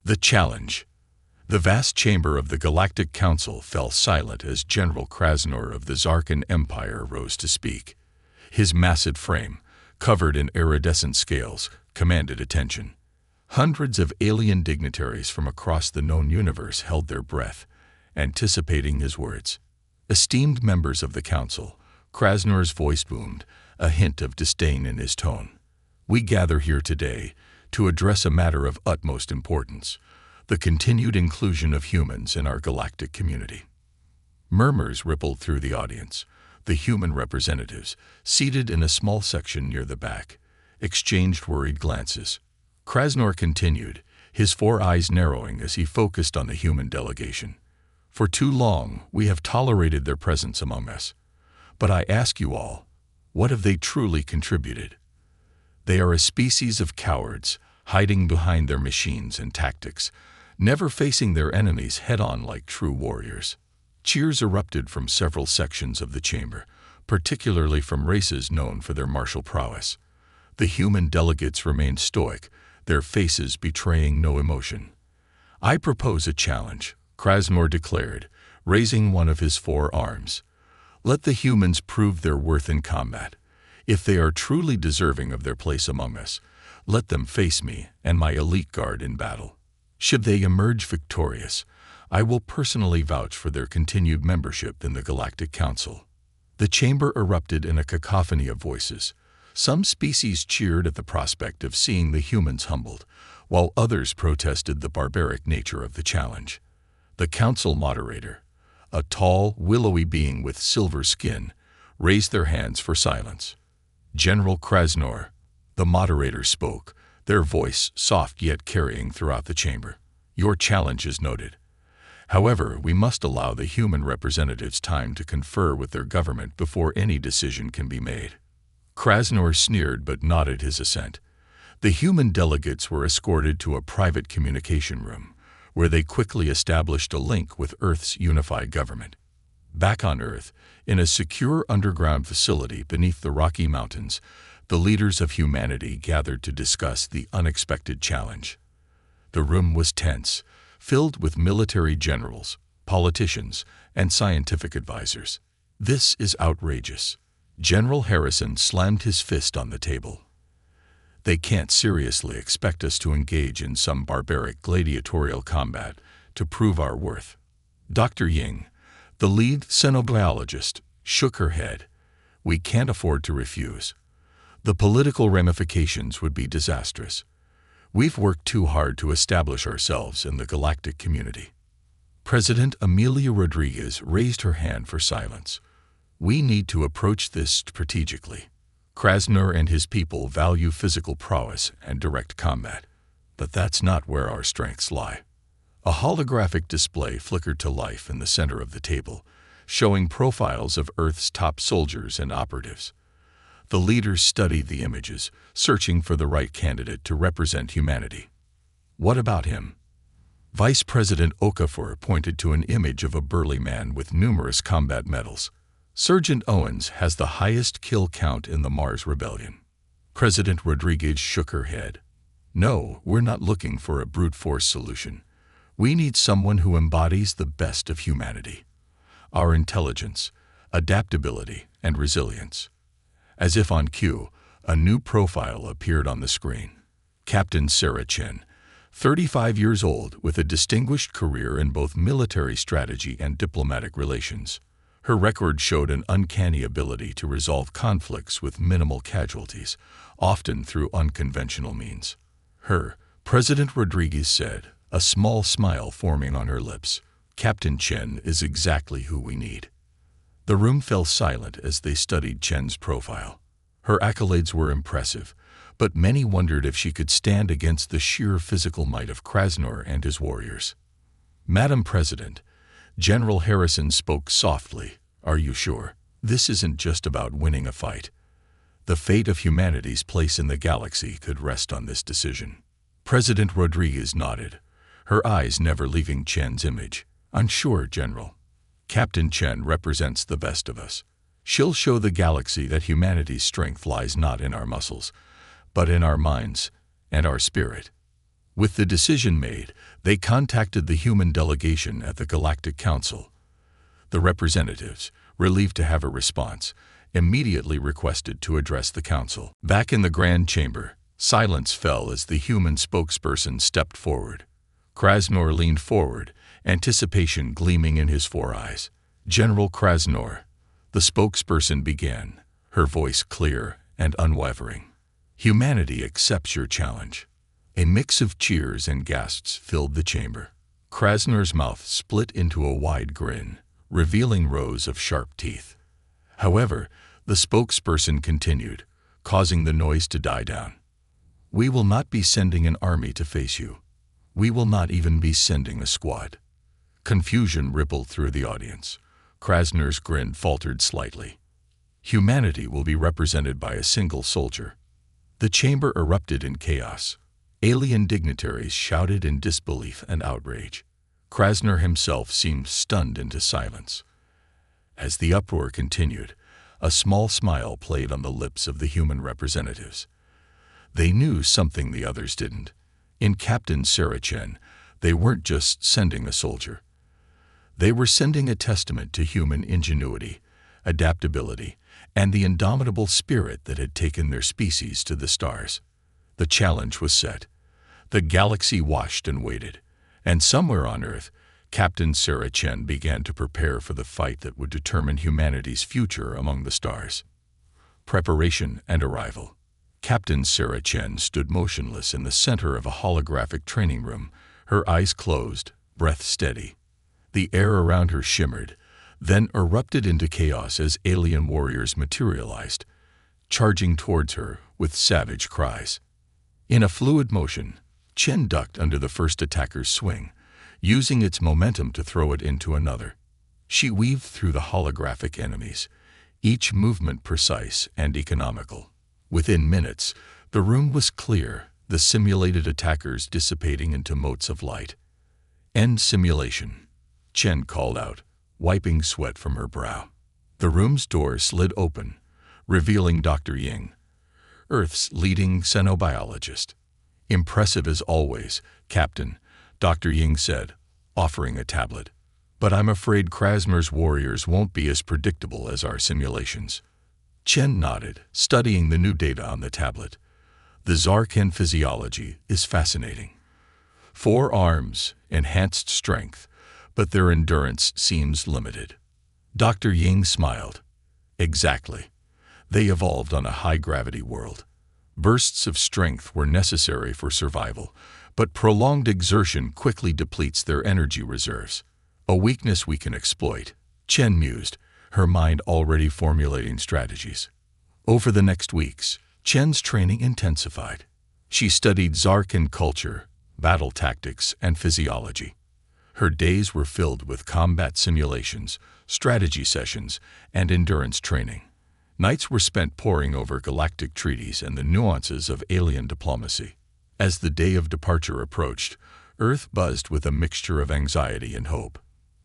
The challenge. The vast chamber of the Galactic Council fell silent as General Krasnor of the Zarkan Empire rose to speak. His massive frame, covered in iridescent scales, commanded attention. Hundreds of alien dignitaries from across the known universe held their breath, anticipating his words. Esteemed members of the Council, Krasnor's voice boomed, a hint of disdain in his tone. We gather here today to address a matter of utmost importance: the continued inclusion of humans in our galactic community. Murmurs rippled through the audience. The human representatives, seated in a small section near the back, exchanged worried glances. Krasnor continued, his 4 eyes narrowing as he focused on the human delegation. For too long, we have tolerated their presence among us. But I ask you all, what have they truly contributed? They are a species of cowards, hiding behind their machines and tactics, never facing their enemies head-on like true warriors. Cheers erupted from several sections of the chamber, particularly from races known for their martial prowess. The human delegates remained stoic, their faces betraying no emotion. I propose a challenge, Krasnor declared, raising one of his 4 arms. Let the humans prove their worth in combat. If they are truly deserving of their place among us, let them face me and my elite guard in battle. Should they emerge victorious, I will personally vouch for their continued membership in the Galactic Council. The chamber erupted in a cacophony of voices. Some species cheered at the prospect of seeing the humans humbled, while others protested the barbaric nature of the challenge. The council moderator, a tall, willowy being with silver skin, raised their hands for silence. General Krasnor, the moderator spoke, their voice soft yet carrying throughout the chamber. Your challenge is noted. However, we must allow the human representatives time to confer with their government before any decision can be made. Krasnor sneered but nodded his assent. The human delegates were escorted to a private communication room, where they quickly established a link with Earth's unified government. Back on Earth, in a secure underground facility beneath the Rocky Mountains, the leaders of humanity gathered to discuss the unexpected challenge. The room was tense, filled with military generals, politicians, and scientific advisors. This is outrageous. General Harrison slammed his fist on the table. They can't seriously expect us to engage in some barbaric gladiatorial combat to prove our worth. Dr. Ying, the lead xenobiologist, shook her head. We can't afford to refuse. The political ramifications would be disastrous. We've worked too hard to establish ourselves in the galactic community. President Amelia Rodriguez raised her hand for silence. We need to approach this strategically. Krasnor and his people value physical prowess and direct combat, but that's not where our strengths lie. A holographic display flickered to life in the center of the table, showing profiles of Earth's top soldiers and operatives. The leaders studied the images, searching for the right candidate to represent humanity. What about him? Vice President Okafor pointed to an image of a burly man with numerous combat medals. Sergeant Owens has the highest kill count in the Mars Rebellion. President Rodriguez shook her head. No, we're not looking for a brute force solution. We need someone who embodies the best of humanity. Our intelligence, adaptability, and resilience. As if on cue, a new profile appeared on the screen. Captain Sarah Chen, 35 years old with a distinguished career in both military strategy and diplomatic relations. Her record showed an uncanny ability to resolve conflicts with minimal casualties, often through unconventional means. President Rodriguez said, a small smile forming on her lips. Captain Chen is exactly who we need. The room fell silent as they studied Chen's profile. Her accolades were impressive, but many wondered if she could stand against the sheer physical might of Krasnor and his warriors. Madam President, General Harrison spoke softly. Are you sure? This isn't just about winning a fight. The fate of humanity's place in the galaxy could rest on this decision. President Rodriguez nodded, her eyes never leaving Chen's image. Unsure, General. Captain Chen represents the best of us. She'll show the galaxy that humanity's strength lies not in our muscles, but in our minds and our spirit. With the decision made, they contacted the human delegation at the Galactic Council. The representatives, relieved to have a response, immediately requested to address the council. Back in the Grand Chamber, silence fell as the human spokesperson stepped forward. Krasnor leaned forward, anticipation gleaming in his four eyes. "General Krasnor," the spokesperson began, her voice clear and unwavering. "Humanity accepts your challenge." A mix of cheers and gasps filled the chamber. Krasnor's mouth split into a wide grin, revealing rows of sharp teeth. However, the spokesperson continued, causing the noise to die down. "We will not be sending an army to face you. We will not even be sending a squad." Confusion rippled through the audience. Krasnor's grin faltered slightly. "Humanity will be represented by a single soldier." The chamber erupted in chaos. Alien dignitaries shouted in disbelief and outrage. Krasnor himself seemed stunned into silence. As the uproar continued, a small smile played on the lips of the human representatives. They knew something the others didn't. In Captain Saracen, they weren't just sending a soldier. They were sending a testament to human ingenuity, adaptability, and the indomitable spirit that had taken their species to the stars. The challenge was set. The galaxy watched and waited, and somewhere on Earth, Captain Saracen began to prepare for the fight that would determine humanity's future among the stars. Preparation and arrival. Captain Saracen stood motionless in the center of a holographic training room, her eyes closed, breath steady. The air around her shimmered, then erupted into chaos as alien warriors materialized, charging towards her with savage cries. In a fluid motion, Chen ducked under the first attacker's swing, using its momentum to throw it into another. She weaved through the holographic enemies, each movement precise and economical. Within minutes, the room was clear, the simulated attackers dissipating into motes of light. "End simulation," Chen called out, wiping sweat from her brow. The room's door slid open, revealing Dr. Ying, Earth's leading xenobiologist. "Impressive as always, Captain," Dr. Ying said, offering a tablet. "But I'm afraid Krasnor's warriors won't be as predictable as our simulations." Chen nodded, studying the new data on the tablet. "The Zarkin physiology is fascinating. 4 arms, enhanced strength, but their endurance seems limited." Dr. Ying smiled. "Exactly. They evolved on a high-gravity world. Bursts of strength were necessary for survival, but prolonged exertion quickly depletes their energy reserves. A weakness we can exploit," Chen mused, her mind already formulating strategies. Over the next weeks, Chen's training intensified. She studied Zarkin culture, battle tactics, and physiology. Her days were filled with combat simulations, strategy sessions, and endurance training. Nights were spent poring over galactic treaties and the nuances of alien diplomacy. As the day of departure approached, Earth buzzed with a mixture of anxiety and hope.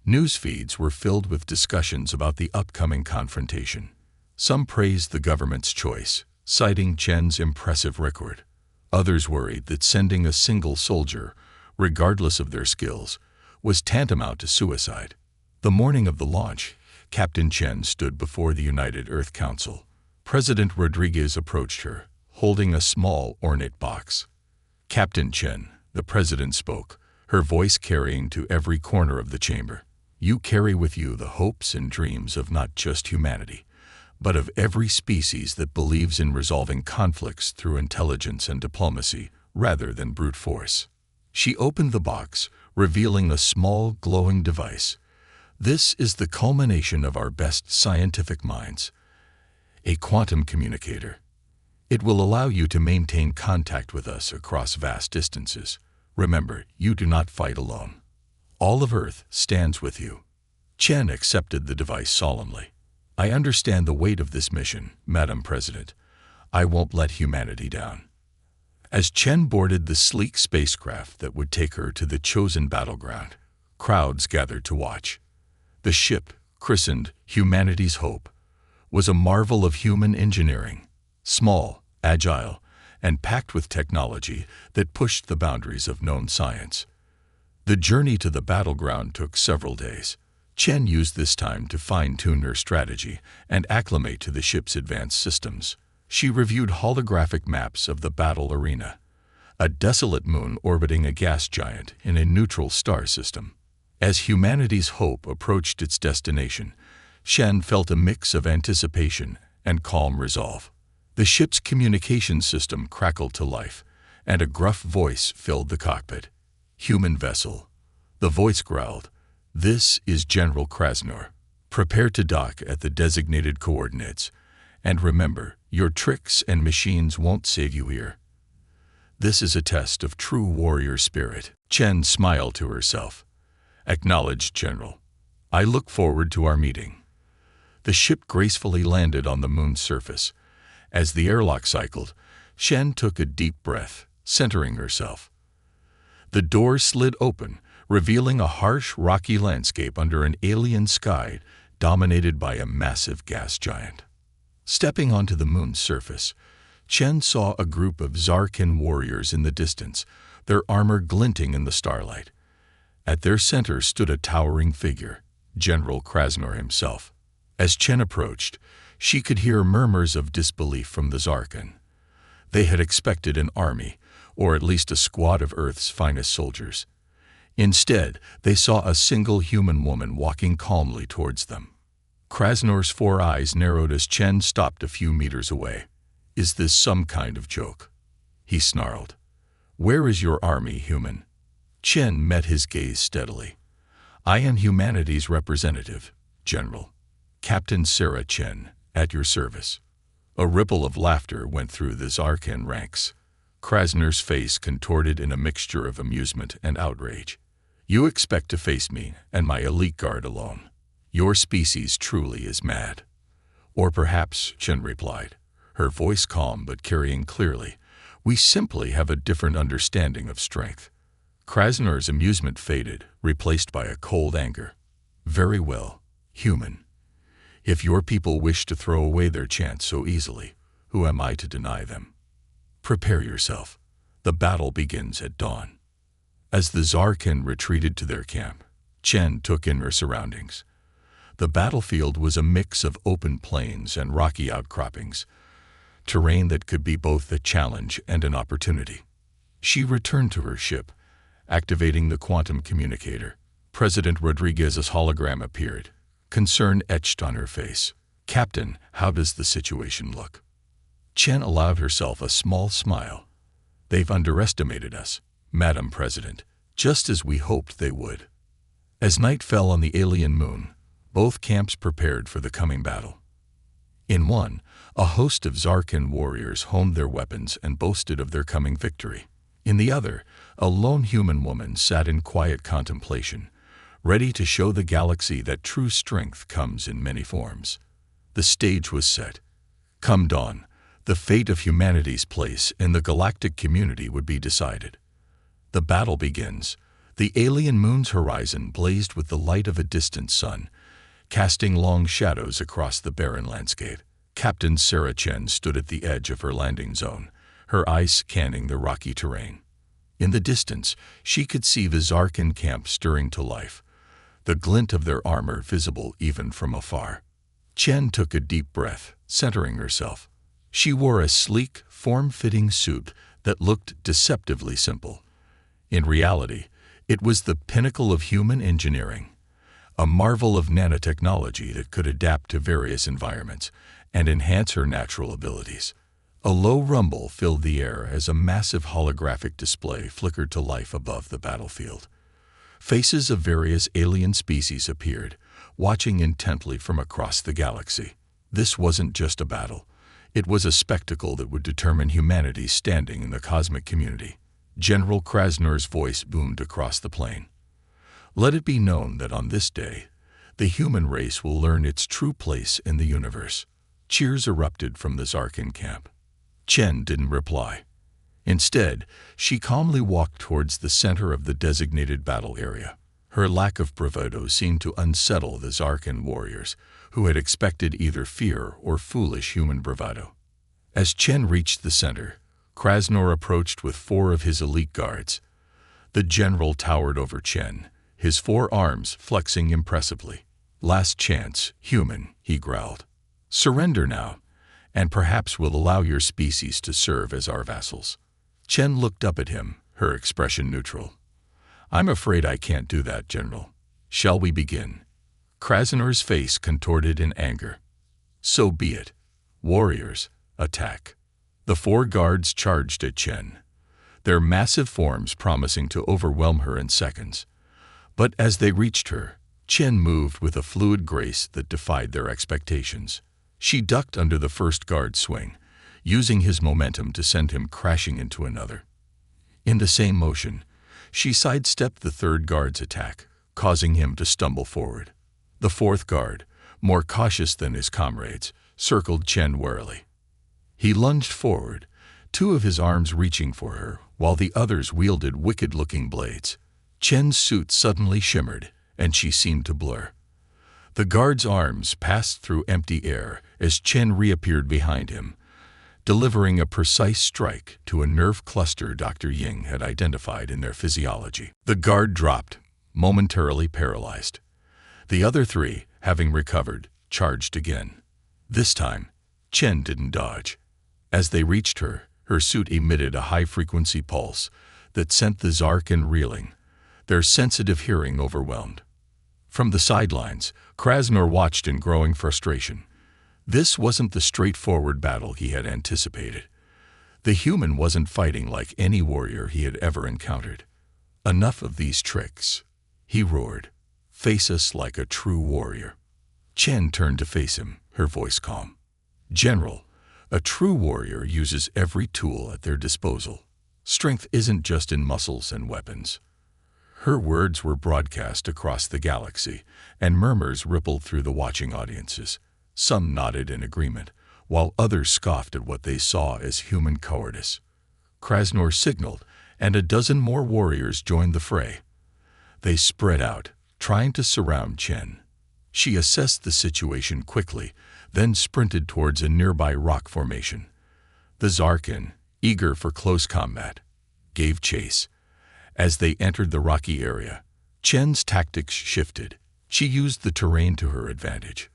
News feeds were filled with discussions about the upcoming confrontation. Some praised the government's choice, citing Chen's impressive record. Others worried that sending a single soldier, regardless of their skills, was tantamount to suicide. The morning of the launch, Captain Chen stood before the United Earth Council. President Rodriguez approached her, holding a small, ornate box. "Captain Chen," the president spoke, her voice carrying to every corner of the chamber. "You carry with you the hopes and dreams of not just humanity, but of every species that believes in resolving conflicts through intelligence and diplomacy rather than brute force." She opened the box, revealing a small, glowing device. "This is the culmination of our best scientific minds. A quantum communicator. It will allow you to maintain contact with us across vast distances. Remember, you do not fight alone. All of Earth stands with you." Chen accepted the device solemnly. "I understand the weight of this mission, Madam President. I won't let humanity down." As Chen boarded the sleek spacecraft that would take her to the chosen battleground, crowds gathered to watch. The ship, christened Humanity's Hope, was a marvel of human engineering. Small, agile, and packed with technology that pushed the boundaries of known science. The journey to the battleground took several days. Chen used this time to fine-tune her strategy and acclimate to the ship's advanced systems. She reviewed holographic maps of the battle arena, a desolate moon orbiting a gas giant in a neutral star system. As humanity's hope approached its destination, Chen felt a mix of anticipation and calm resolve. The ship's communication system crackled to life, and a gruff voice filled the cockpit. "Human vessel." The voice growled, "This is General Krasnor. Prepare to dock at the designated coordinates. And remember, your tricks and machines won't save you here. This is a test of true warrior spirit." Chen smiled to herself. "Acknowledged, General. I look forward to our meeting." The ship gracefully landed on the moon's surface. As the airlock cycled, Chen took a deep breath, centering herself. The doors slid open, revealing a harsh, rocky landscape under an alien sky dominated by a massive gas giant. Stepping onto the moon's surface, Chen saw a group of Zarkin warriors in the distance, their armor glinting in the starlight. At their center stood a towering figure, General Krasnor himself. As Chen approached, she could hear murmurs of disbelief from the Zarkin. They had expected an army, or at least a squad of Earth's finest soldiers. Instead, they saw a single human woman walking calmly towards them. Krasnor's 4 eyes narrowed as Chen stopped a few meters away. "Is this some kind of joke?" he snarled. "Where is your army, human?" Chen met his gaze steadily. "I am humanity's representative, General. Captain Sarah Chen, at your service." A ripple of laughter went through the Zarkin ranks. Krasnor's face contorted in a mixture of amusement and outrage. "You expect to face me and my elite guard alone. Your species truly is mad." "Or perhaps," Chen replied, her voice calm but carrying clearly, "we simply have a different understanding of strength." Krasnor's amusement faded, replaced by a cold anger. "Very well, human. If your people wish to throw away their chance so easily, who am I to deny them? Prepare yourself. The battle begins at dawn." As the Zarkin retreated to their camp, Chen took in her surroundings. The battlefield was a mix of open plains and rocky outcroppings, terrain that could be both a challenge and an opportunity. She returned to her ship, activating the quantum communicator. President Rodriguez's hologram appeared, concern etched on her face. "Captain, how does the situation look?" Chen allowed herself a small smile. "They've underestimated us, Madam President, just as we hoped they would." As night fell on the alien moon, both camps prepared for the coming battle. In one, a host of Zarkin warriors honed their weapons and boasted of their coming victory. In the other, a lone human woman sat in quiet contemplation, ready to show the galaxy that true strength comes in many forms. The stage was set. Come dawn, the fate of humanity's place in the galactic community would be decided. The battle begins. The alien moon's horizon blazed with the light of a distant sun, casting long shadows across the barren landscape. Captain Sarah Chen stood at the edge of her landing zone, her eyes scanning the rocky terrain. In the distance, she could see the Zarkin camp stirring to life, the glint of their armor visible even from afar. Chen took a deep breath, centering herself. She wore a sleek, form-fitting suit that looked deceptively simple. In reality, it was the pinnacle of human engineering, a marvel of nanotechnology that could adapt to various environments and enhance her natural abilities. A low rumble filled the air as a massive holographic display flickered to life above the battlefield. Faces of various alien species appeared, watching intently from across the galaxy. This wasn't just a battle. It was a spectacle that would determine humanity's standing in the cosmic community. General Krasnor's voice boomed across the plain. "Let it be known that on this day, the human race will learn its true place in the universe." Cheers erupted from the Zarkin camp. Chen didn't reply. Instead, she calmly walked towards the center of the designated battle area. Her lack of bravado seemed to unsettle the Zarkin warriors, who had expected either fear or foolish human bravado. As Chen reached the center, Krasnor approached with 4 of his elite guards. The general towered over Chen, his 4 arms flexing impressively. "Last chance, human," he growled. "Surrender now, and perhaps we'll allow your species to serve as our vassals." Chen looked up at him, her expression neutral. "I'm afraid I can't do that, General. Shall we begin?" Krasnor's face contorted in anger. "So be it. Warriors, attack." The 4 guards charged at Chen, their massive forms promising to overwhelm her in seconds. But as they reached her, Chen moved with a fluid grace that defied their expectations. She ducked under the first guard's swing, using his momentum to send him crashing into another. In the same motion, she sidestepped the 3rd guard's attack, causing him to stumble forward. The 4th guard, more cautious than his comrades, circled Chen warily. He lunged forward, 2 of his arms reaching for her, while the others wielded wicked-looking blades. Chen's suit suddenly shimmered, and she seemed to blur. The guard's arms passed through empty air as Chen reappeared behind him, delivering a precise strike to a nerve cluster Dr. Ying had identified in their physiology. The guard dropped, momentarily paralyzed. The other 3, having recovered, charged again. This time, Chen didn't dodge. As they reached her, her suit emitted a high-frequency pulse that sent the Zarkin reeling, their sensitive hearing overwhelmed. From the sidelines, Krasnor watched in growing frustration. This wasn't the straightforward battle he had anticipated. The human wasn't fighting like any warrior he had ever encountered. "Enough of these tricks," he roared. "Face us like a true warrior." Chen turned to face him, her voice calm. "General, a true warrior uses every tool at their disposal. Strength isn't just in muscles and weapons." Her words were broadcast across the galaxy, and murmurs rippled through the watching audiences. Some nodded in agreement, while others scoffed at what they saw as human cowardice. Krasnor signaled, and a dozen more warriors joined the fray. They spread out, trying to surround Chen. She assessed the situation quickly, then sprinted towards a nearby rock formation. The Zarkin, eager for close combat, gave chase. As they entered the rocky area, Chen's tactics shifted. She used the terrain to her advantage,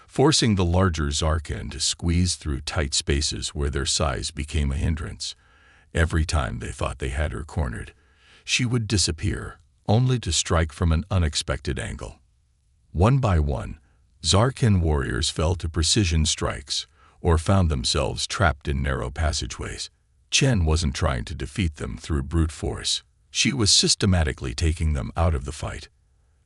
forcing the larger Zarkin to squeeze through tight spaces where their size became a hindrance. Every time they thought they had her cornered, she would disappear, only to strike from an unexpected angle. One by one, Zarkin warriors fell to precision strikes or found themselves trapped in narrow passageways. Chen wasn't trying to defeat them through brute force. She was systematically taking them out of the fight.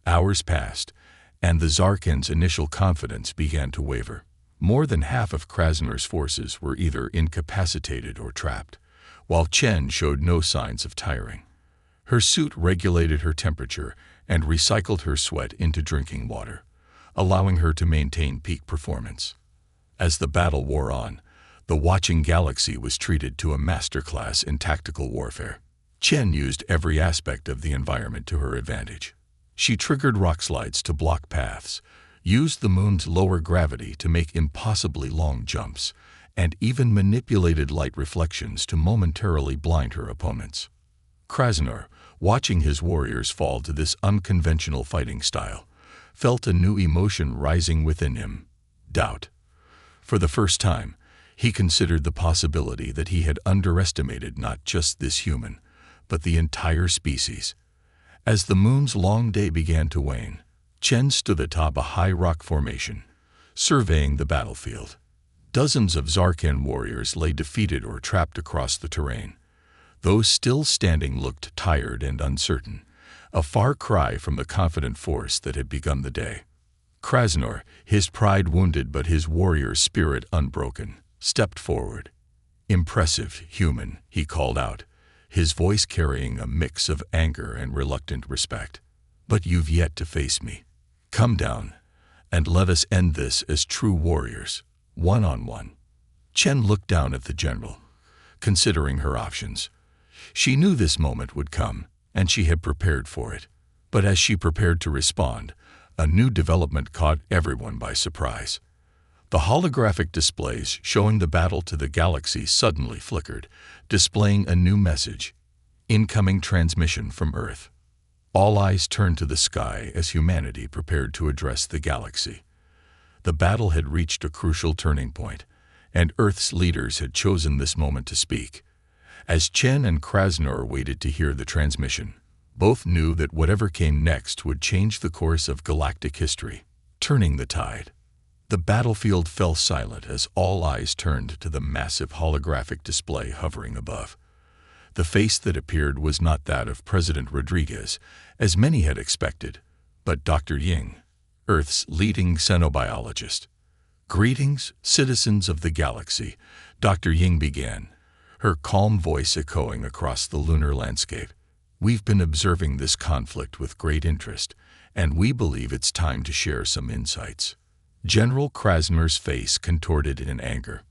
Hours passed, and the Zarkin's initial confidence began to waver. More than half of Krasnor's forces were either incapacitated or trapped, while Chen showed no signs of tiring. Her suit regulated her temperature and recycled her sweat into drinking water, allowing her to maintain peak performance. As the battle wore on, the watching galaxy was treated to a masterclass in tactical warfare. Chen used every aspect of the environment to her advantage. She triggered rock slides to block paths, used the moon's lower gravity to make impossibly long jumps, and even manipulated light reflections to momentarily blind her opponents. Krasnor, watching his warriors fall to this unconventional fighting style, felt a new emotion rising within him: doubt. For the first time, he considered the possibility that he had underestimated not just this human, but the entire species. As the moon's long day began to wane, Chen stood atop a high rock formation, surveying the battlefield. Dozens of Zarkin warriors lay defeated or trapped across the terrain. Those still standing looked tired and uncertain, a far cry from the confident force that had begun the day. Krasnor, his pride wounded but his warrior spirit unbroken, stepped forward. "Impressive, human," he called out, his voice carrying a mix of anger and reluctant respect. "But you've yet to face me. Come down, and let us end this as true warriors, one-on-one." Chen looked down at the general, considering her options. She knew this moment would come, and she had prepared for it. But as she prepared to respond, a new development caught everyone by surprise. The holographic displays showing the battle to the galaxy suddenly flickered, displaying a new message. Incoming transmission from Earth. All eyes turned to the sky as humanity prepared to address the galaxy. The battle had reached a crucial turning point, and Earth's leaders had chosen this moment to speak. As Chen and Krasnor waited to hear the transmission, both knew that whatever came next would change the course of galactic history, turning the tide. The battlefield fell silent as all eyes turned to the massive holographic display hovering above. The face that appeared was not that of President Rodriguez, as many had expected, but Dr. Ying, Earth's leading xenobiologist. "Greetings, citizens of the galaxy," Dr. Ying began, her calm voice echoing across the lunar landscape. "We've been observing this conflict with great interest, and we believe it's time to share some insights." General Krasnor's face contorted in anger.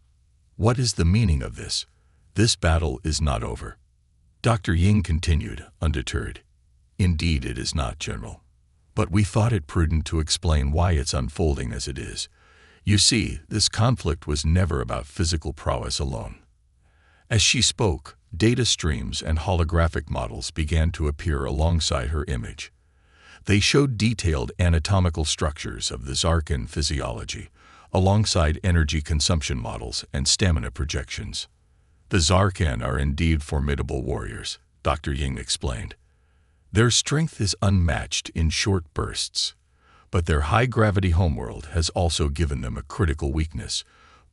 "What is the meaning of this? This battle is not over." Dr. Ying continued, undeterred. "Indeed it is not, General. But we thought it prudent to explain why it's unfolding as it is. You see, this conflict was never about physical prowess alone." As she spoke, data streams and holographic models began to appear alongside her image. They showed detailed anatomical structures of the Zarkan physiology, alongside energy consumption models and stamina projections. "The Zarkan are indeed formidable warriors," Dr. Ying explained. "Their strength is unmatched in short bursts, but their high-gravity homeworld has also given them a critical weakness: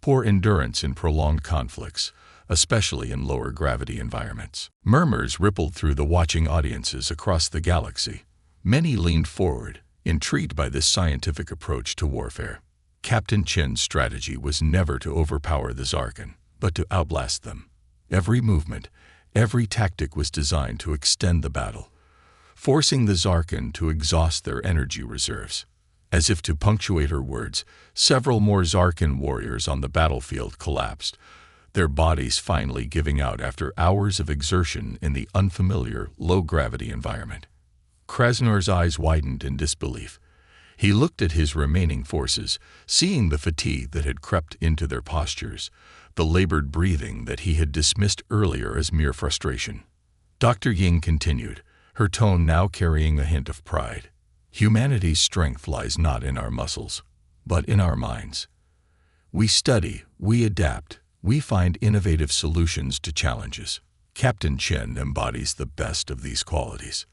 poor endurance in prolonged conflicts, especially in lower-gravity environments." Murmurs rippled through the watching audiences across the galaxy. Many leaned forward, intrigued by this scientific approach to warfare. Captain Chen's strategy was never to overpower the Zarkan, but to outblast them. Every movement, every tactic was designed to extend the battle, forcing the Zarkan to exhaust their energy reserves. As if to punctuate her words, several more Zarkan warriors on the battlefield collapsed, their bodies finally giving out after hours of exertion in the unfamiliar, low-gravity environment. Krasnor's eyes widened in disbelief. He looked at his remaining forces, seeing the fatigue that had crept into their postures, the labored breathing that he had dismissed earlier as mere frustration. Dr. Ying continued, her tone now carrying a hint of pride. "Humanity's strength lies not in our muscles, but in our minds. We study, we adapt, we find innovative solutions to challenges. Captain Chen embodies the best of these qualities."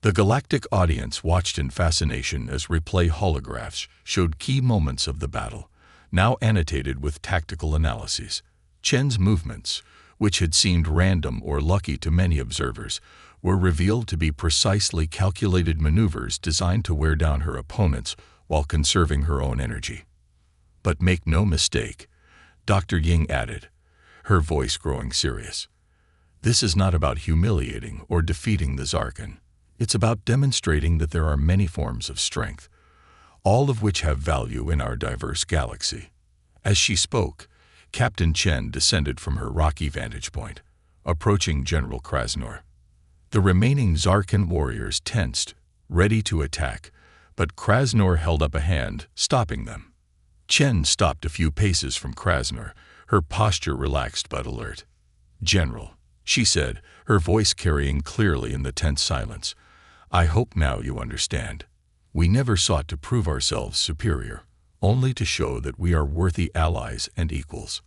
The galactic audience watched in fascination as replay holographs showed key moments of the battle, now annotated with tactical analyses. Chen's movements, which had seemed random or lucky to many observers, were revealed to be precisely calculated maneuvers designed to wear down her opponents while conserving her own energy. "But make no mistake," Dr. Ying added, her voice growing serious. "This is not about humiliating or defeating the Zarkan. It's about demonstrating that there are many forms of strength, all of which have value in our diverse galaxy." As she spoke, Captain Chen descended from her rocky vantage point, approaching General Krasnor. The remaining Zarkan warriors tensed, ready to attack, but Krasnor held up a hand, stopping them. Chen stopped a few paces from Krasnor, her posture relaxed but alert. "General," she said, her voice carrying clearly in the tense silence, "I hope now you understand. We never sought to prove ourselves superior, only to show that we are worthy allies and equals."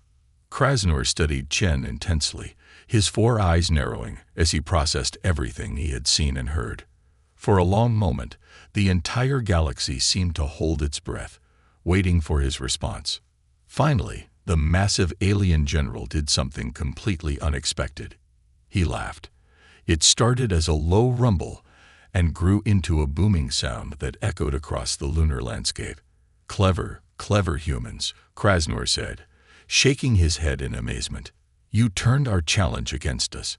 Krasnor studied Chen intensely, his four eyes narrowing as he processed everything he had seen and heard. For a long moment, the entire galaxy seemed to hold its breath, waiting for his response. Finally, the massive alien general did something completely unexpected. He laughed. It started as a low rumble and grew into a booming sound that echoed across the lunar landscape. "Clever, clever humans," Krasnor said, shaking his head in amazement. "You turned our challenge against us,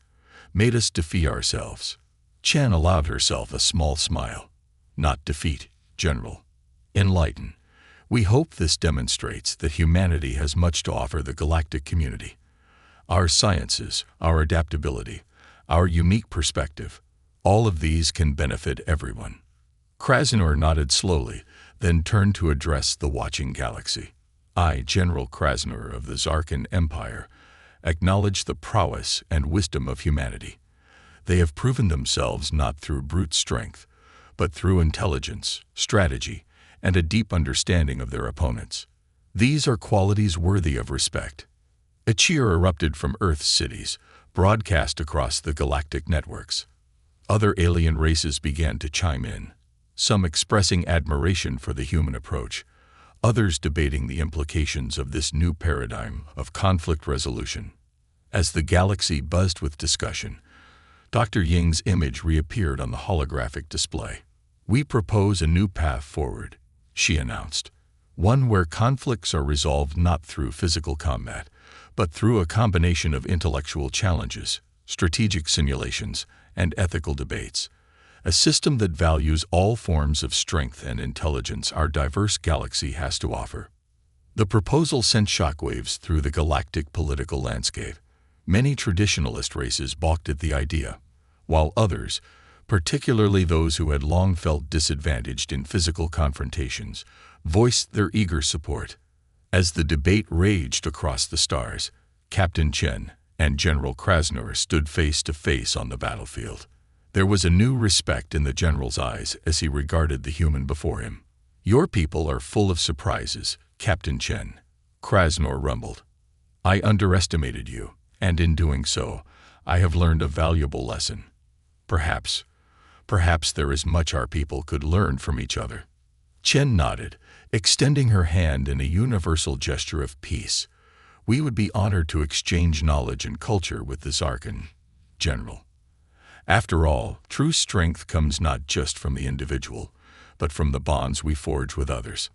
made us defeat ourselves." Chen allowed herself a small smile. "Not defeat, General. Enlighten. We hope this demonstrates that humanity has much to offer the galactic community. Our sciences, our adaptability, our unique perspective, all of these can benefit everyone." Krasnor nodded slowly, then turned to address the watching galaxy. I, General Krasnor of the Zarkan Empire, acknowledge the prowess and wisdom of humanity. They have proven themselves not through brute strength, but through intelligence, strategy, and a deep understanding of their opponents. These are qualities worthy of respect. A cheer erupted from Earth's cities, broadcast across the galactic networks. Other alien races began to chime in, some expressing admiration for the human approach, others debating the implications of this new paradigm of conflict resolution. As the galaxy buzzed with discussion, Dr. Ying's image reappeared on the holographic display. "We propose a new path forward," she announced, "one where conflicts are resolved not through physical combat, but through a combination of intellectual challenges, strategic simulations, and ethical debates. A system that values all forms of strength and intelligence our diverse galaxy has to offer." The proposal sent shockwaves through the galactic political landscape. Many traditionalist races balked at the idea, while others, particularly those who had long felt disadvantaged in physical confrontations, voiced their eager support. As the debate raged across the stars, Captain Chen and General Krasnor stood face to face on the battlefield. There was a new respect in the general's eyes as he regarded the human before him. "Your people are full of surprises, Captain Chen," Krasnor rumbled. "I underestimated you, and in doing so, I have learned a valuable lesson. Perhaps there is much our people could learn from each other." Chen nodded, extending her hand in a universal gesture of peace. "We would be honored to exchange knowledge and culture with the Zarkan, General. After all, true strength comes not just from the individual, but from the bonds we forge with others."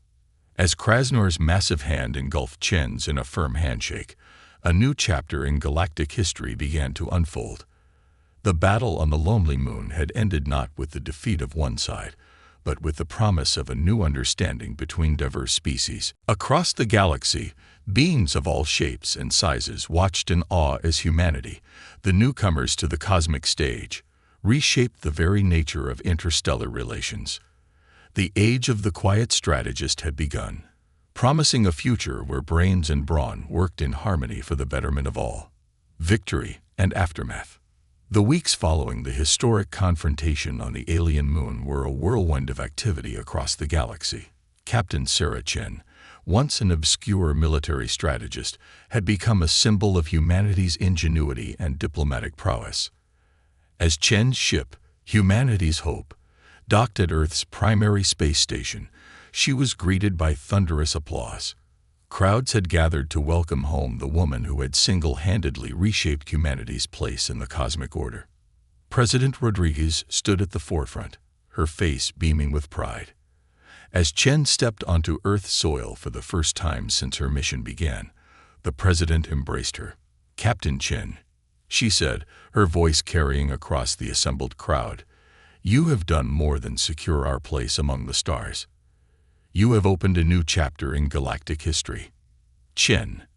As Krasnor's massive hand engulfed Chen's in a firm handshake, a new chapter in galactic history began to unfold. The battle on the lonely moon had ended not with the defeat of one side, but with the promise of a new understanding between diverse species. Across the galaxy, beings of all shapes and sizes watched in awe as humanity, the newcomers to the cosmic stage, reshaped the very nature of interstellar relations. The age of the quiet strategist had begun, promising a future where brains and brawn worked in harmony for the betterment of all. Victory and aftermath. The weeks following the historic confrontation on the alien moon were a whirlwind of activity across the galaxy. Captain Sarah Chen, once an obscure military strategist, had become a symbol of humanity's ingenuity and diplomatic prowess. As Chen's ship, Humanity's Hope, docked at Earth's primary space station, she was greeted by thunderous applause. Crowds had gathered to welcome home the woman who had single-handedly reshaped humanity's place in the cosmic order. President Rodriguez stood at the forefront, her face beaming with pride. As Chen stepped onto Earth's soil for the first time since her mission began, the president embraced her. "Captain Chen," she said, her voice carrying across the assembled crowd, "you have done more than secure our place among the stars. You have opened a new chapter in galactic history." Chen,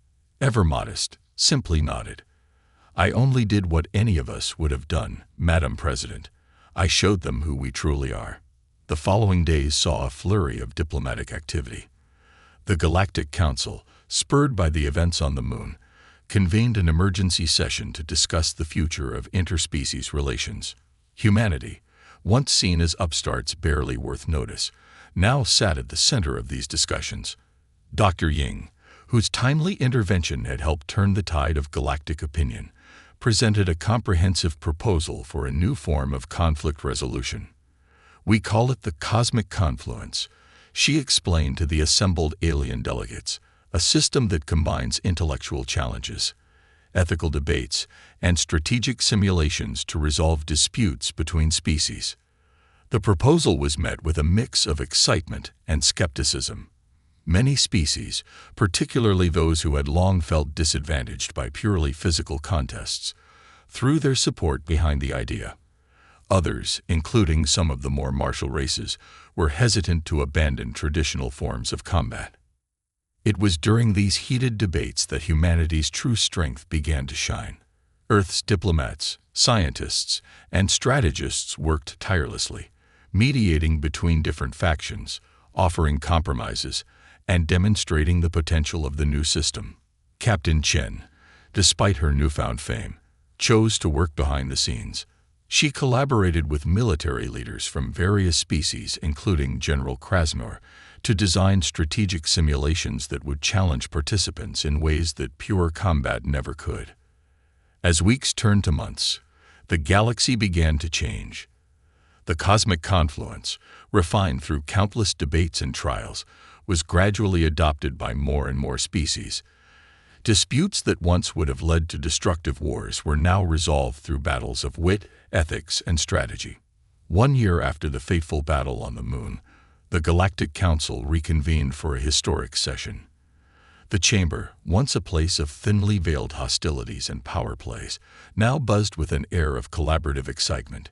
ever modest, simply nodded. "I only did what any of us would have done, Madam President. I showed them who we truly are." The following days saw a flurry of diplomatic activity. The Galactic Council, spurred by the events on the moon, convened an emergency session to discuss the future of interspecies relations. Humanity, once seen as upstarts barely worth notice, now sat at the center of these discussions. Dr. Ying, whose timely intervention had helped turn the tide of galactic opinion, presented a comprehensive proposal for a new form of conflict resolution. "We call it the cosmic confluence," she explained to the assembled alien delegates, "a system that combines intellectual challenges, ethical debates, and strategic simulations to resolve disputes between species." The proposal was met with a mix of excitement and skepticism. Many species, particularly those who had long felt disadvantaged by purely physical contests, threw their support behind the idea. Others, including some of the more martial races, were hesitant to abandon traditional forms of combat. It was during these heated debates that humanity's true strength began to shine. Earth's diplomats, scientists, and strategists worked tirelessly, mediating between different factions, offering compromises, and demonstrating the potential of the new system. Captain Chen, despite her newfound fame, chose to work behind the scenes. She collaborated with military leaders from various species, including General Krasnor, to design strategic simulations that would challenge participants in ways that pure combat never could. As weeks turned to months, the galaxy began to change. The cosmic confluence, refined through countless debates and trials, was gradually adopted by more and more species. Disputes that once would have led to destructive wars were now resolved through battles of wit, ethics, and strategy. 1 year after the fateful battle on the Moon, the Galactic Council reconvened for a historic session. The chamber, once a place of thinly veiled hostilities and power plays, now buzzed with an air of collaborative excitement.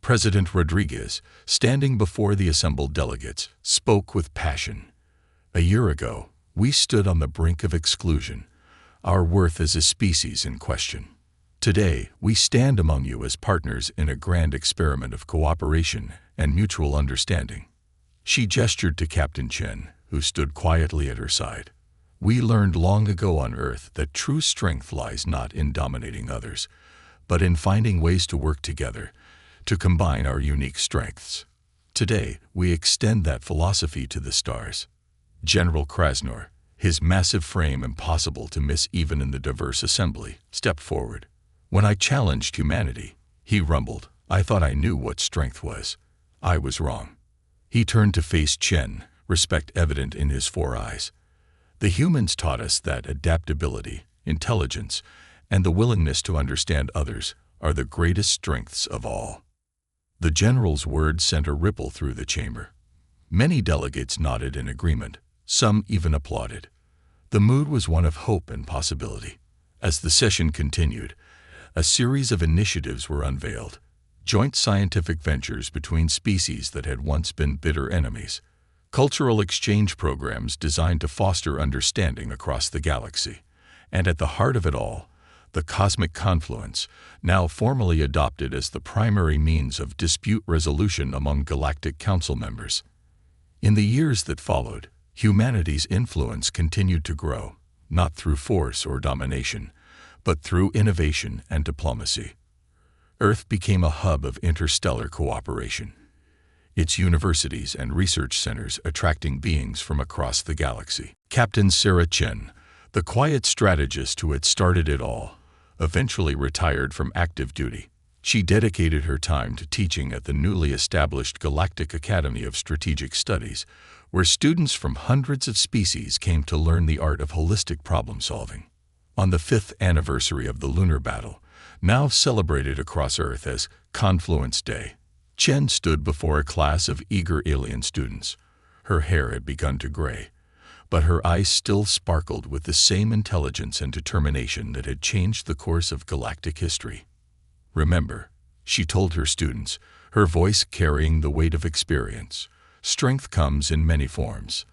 President Rodriguez, standing before the assembled delegates, spoke with passion. "A year ago, we stood on the brink of exclusion, our worth as a species in question. Today, we stand among you as partners in a grand experiment of cooperation and mutual understanding." She gestured to Captain Chen, who stood quietly at her side. "We learned long ago on Earth that true strength lies not in dominating others, but in finding ways to work together, to combine our unique strengths. Today, we extend that philosophy to the stars." General Krasnor, his massive frame impossible to miss even in the diverse assembly, stepped forward. "When I challenged humanity," he rumbled, "I thought I knew what strength was. I was wrong." He turned to face Chen, respect evident in his 4 eyes. "The humans taught us that adaptability, intelligence, and the willingness to understand others are the greatest strengths of all." The general's words sent a ripple through the chamber. Many delegates nodded in agreement, some even applauded. The mood was one of hope and possibility. As the session continued, a series of initiatives were unveiled. Joint scientific ventures between species that had once been bitter enemies. Cultural exchange programs designed to foster understanding across the galaxy. And at the heart of it all, the cosmic confluence, now formally adopted as the primary means of dispute resolution among Galactic Council members. In the years that followed, humanity's influence continued to grow, not through force or domination, but through innovation and diplomacy. Earth became a hub of interstellar cooperation, its universities and research centers attracting beings from across the galaxy. Captain Sarah Chen, the quiet strategist who had started it all, eventually retired from active duty. She dedicated her time to teaching at the newly established Galactic Academy of Strategic Studies, where students from hundreds of species came to learn the art of holistic problem-solving. On the 5th anniversary of the lunar battle, now celebrated across Earth as Confluence Day, Chen stood before a class of eager alien students. Her hair had begun to gray, but her eyes still sparkled with the same intelligence and determination that had changed the course of galactic history. "Remember," she told her students, her voice carrying the weight of experience, "strength comes in many forms.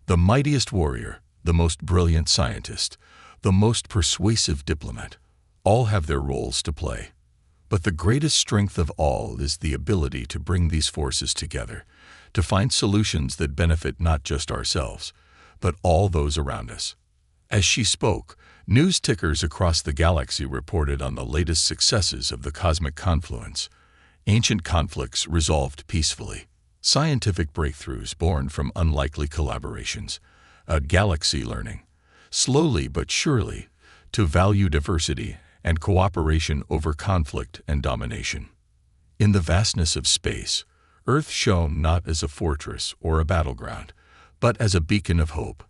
The mightiest warrior, the most brilliant scientist, the most persuasive diplomat, all have their roles to play. But the greatest strength of all is the ability to bring these forces together, to find solutions that benefit not just ourselves, but all those around us." As she spoke, news tickers across the galaxy reported on the latest successes of the cosmic confluence. Ancient conflicts resolved peacefully. Scientific breakthroughs born from unlikely collaborations. A galaxy learning, slowly but surely, to value diversity and cooperation over conflict and domination. In the vastness of space, Earth shone not as a fortress or a battleground, but as a beacon of hope,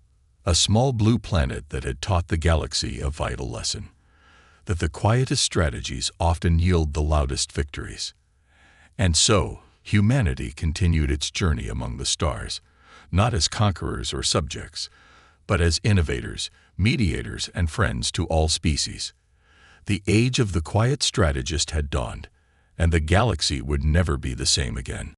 a small blue planet that had taught the galaxy a vital lesson, that the quietest strategies often yield the loudest victories. And so, humanity continued its journey among the stars, not as conquerors or subjects, but as innovators, mediators, and friends to all species. The age of the quiet strategist had dawned, and the galaxy would never be the same again.